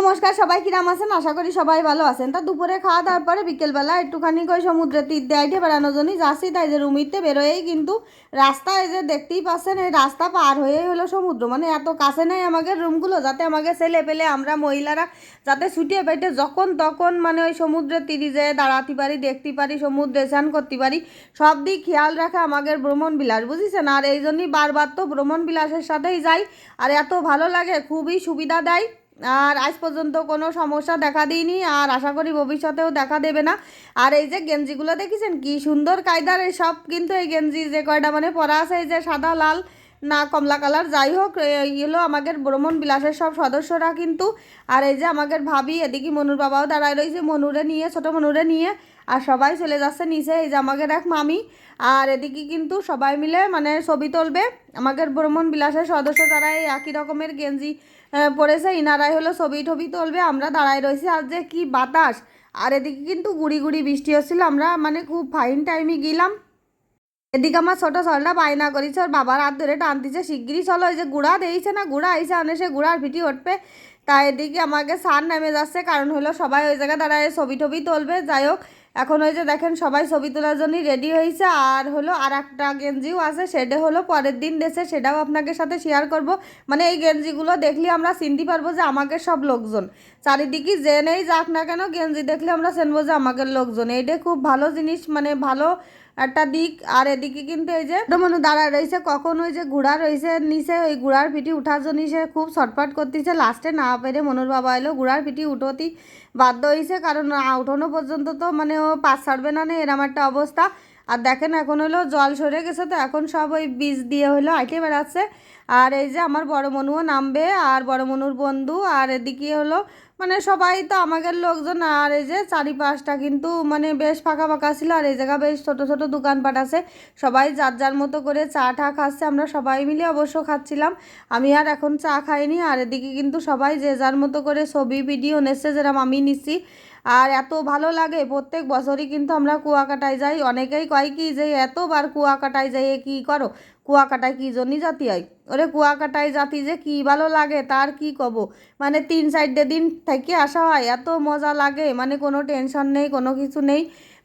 নমস্কার, সবাই কিরাম আছেন? আশা করি সবাই ভালো আছেন। তা দুপুরে খাওয়া দাওয়ার পরে বিকেলবেলা একটুখানি করে সমুদ্রের তীর দিয়ে আইটে বেড়ানোর জন্যই যাচ্ছি। তাই যে রুমিতে বেরোয়েই কিন্তু রাস্তায় যে দেখতেই পাচ্ছেন, এই রাস্তা পার হয়েই হলো সমুদ্র। মানে এত কাছে নেই আমাদের রুমগুলো, যাতে আমাকে ছেলে পেলে আমরা মহিলারা যাতে ছুটিয়ে পাইতে যখন তখন মানে ওই সমুদ্রের তীরে যেয়ে দাঁড়াতে পারি, দেখতে পারি, সমুদ্রে স্নান করতে পারি। সব দিক খেয়াল রাখে আমাদের ভ্রমণ বিলাস, বুঝেছেন? আর এই জন্যই বারবার তো ভ্রমণ বিলাসের সাথেই যাই। আর এত ভালো লাগে, খুবই সুবিধা দেয়। আর আজ পর্যন্ত কোনো সমস্যা দেখা দিইনি, আর আশা করি ভবিষ্যতেও দেখা দেবে না। আর এই যে গেঞ্জিগুলো দেখেছেন কি সুন্দর কায়দার, এই সব কিন্তু এই গেঞ্জি যে কয়টা মানে পরা আছে, এই যে সাদা লাল না কমলা কালার, যাই হোক এগুলো আমাদের ভ্রমণ বিলাসের সব সদস্যরা কিন্তু। আর এই যে আমাদের ভাবি, এদিকে মনুর বাবাও দাঁড়ায় রয়েছে মনুরে নিয়ে, ছোট মনুরে নিয়ে। আর সবাই চলে যাচ্ছে নিচে, এই যে আমাদের এক মামি। আর এদিকে কিন্তু সবাই মিলে মানে ছবি তুলবে। আমাদের ভ্রমণ বিলাসের সদস্য যারা এই একই রকমের গেঞ্জি পড়েছে, ইনারাই হলো ছবি টবি তুলবে। আমরা দাঁড়ায় রয়েছি। আর যে কি বাতাস! আর এদিকে কিন্তু গুড়ি গুড়ি বৃষ্টি হচ্ছিল। আমরা মানে খুব ফাইন টাইমে গেলাম। এদিকে আমার ছোট ছেলেটা বায়না করেছে, ওর বাবার হাত ধরে টানতেছে, শিগগিরই চলো, ওই যে গুড়া দিয়েছে না, গুড়া আইসে আনে, সে গুড়ার পিটি উঠবে। তাই এদিকে আমাকে সার নেমে যাচ্ছে, কারণ হলো সবাই ওই জায়গায় দাঁড়ায় ছবি টবি তুলবে। যাই হোক, এখন ওই যে দেখেন সবাই ছবি তোলার জন্যই রেডি হয়েছে। আর হলো আর একটা গেঞ্জিও আছে, সেটা হলো পরের দিন দেশে, সেটাও আপনাদের সাথে শেয়ার করব। মানে এই গেঞ্জিগুলো দেখলে আমরা চিনতে পারবো যে আমাকে সব লোকজন চারিদিকে যে নেই যাক না কেন, গেঞ্জি দেখলে আমরা চিনবো যে আমাদের লোকজন। এইটা খুব ভালো জিনিস, মানে ভালো একটা দিক। আর এদিকে কিন্তু এই যে মনু দাঁড়ায় রয়েছে, কখন ওই যে ঘোড়া রয়েছে নিচে, ওই ঘোড়ার পিঠি উঠার জন্য সে খুব ছটফট করতেছে। লাস্টে না পেরে মনুর বাবা এলো, ঘোড়ার পিঠি উঠোতেই বাধ্য হয়েছে, কারণ উঠোনো পর্যন্ত তো মানে ও পাস ছাড়বে না, এরম একটা অবস্থা। আর দেখেন এখন হলো জল সরে গেছে, তো এখন সব ওই বীজ দিয়ে হলো আইটে বেড়াচ্ছে। আর এই যে আমার বড় মনুও নামবে, আর বড় মনুর বন্ধু। আর এদিকে হলো মানে সবাই তো আমাদের লোকজন। আর এই যে চারিপাশটা কিন্তু মানে বেশ ফাঁকা ফাঁকা ছিল। আর এই জায়গা বেশ ছোট ছোট দোকানপাট আছে, সবাই যার যার মতো করে চা টা খাচ্ছে। আমরা সবাই মিলে অবশ্য খাচ্ছিলাম, আমি আর এখন চা খাইনি। আর এদিকে কিন্তু সবাই যে যার মতো করে ছবি ভিডিও নিচ্ছে, যেরকম আমি নিচ্ছি। আর এত ভালো লাগে, প্রত্যেক বছরই কিন্তু আমরা কুয়াকাটায় যাই। অনেকেই কয় কি যে এতবার কুয়াকাটায় যাই কি করো, কুয়াকাটায় কী জন্যই জাতি হয়? ওরে কুয়াকাটায় জাতি যে কি ভালো লাগে তার কি কব। মানে 3-4 দিন থেকে আসা হয়, এত মজা লাগে, মানে কোনো টেনশন নেই, কোনো কিছু নেই।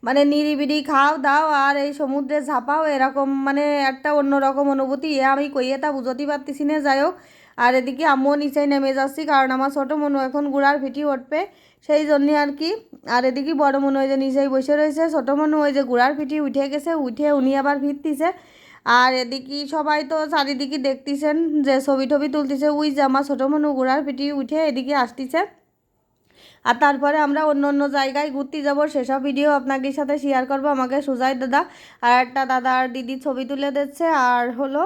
মানে নিরিবিলি খাও দাও আর এই সমুদ্রে ঝাঁপাও, এরকম মানে একটা অন্যরকম অনুভূতি। আমি কইয়ে তা বুঝতে পারতেছি না। যাই হোক, আর এদিকে আমিও নিচে নেমে যাচ্ছি, কারণ আমার ছোটো মনু এখন গুড়ার ফিটি উঠবে, সেই জন্যে আর কি। আর এদিকে বড় মনু ওই যে নিচেই বসে রয়েছে, ছোটো মনু ওই যে গুড়ার পিঠি উঠে গেছে, উঠে উনি আবার ফিরতিছে। আর এদিকে সবাই তো চারিদিকে দেখতেছেন যে ছবি টবি তুলতেছে। ওই যে আমার ছোটো মনু ঘোড়ার পিঠে উঠে এদিকে আসতেছে। আর তারপরে আমরা অন্য অন্য জায়গায় ঘুরতে যাব, সেসব ভিডিও আপনাদের সাথে শেয়ার করব। আমাকে সুজয় দাদা আর একটা দাদা আর দিদি ছবি তুলে দিচ্ছে। আর হলো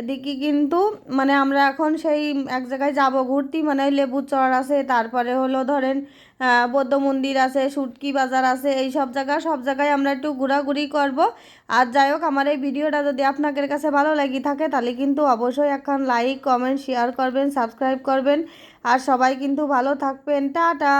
এদিকে কিন্তু মানে আমরা এখন সেই এক জায়গায় যাব ঘুরতে, মানে লেবুর চর আছে, তারপরে হলো ধরেন বৌদ্ধ মন্দির আছে, সুটকি বাজার আছে, এই সব জায়গায় আমরা একটু ঘোরাঘুরি করব। আর যাই হোক, আমার এই ভিডিওটা যদি আপনাদের কাছে ভালো লাগি থাকে, তাহলে কিন্তু অবশ্যই এখন লাইক কমেন্ট শেয়ার করবেন, সাবস্ক্রাইব করবেন। আর সবাই কিন্তু ভালো থাকবেন। টাটা।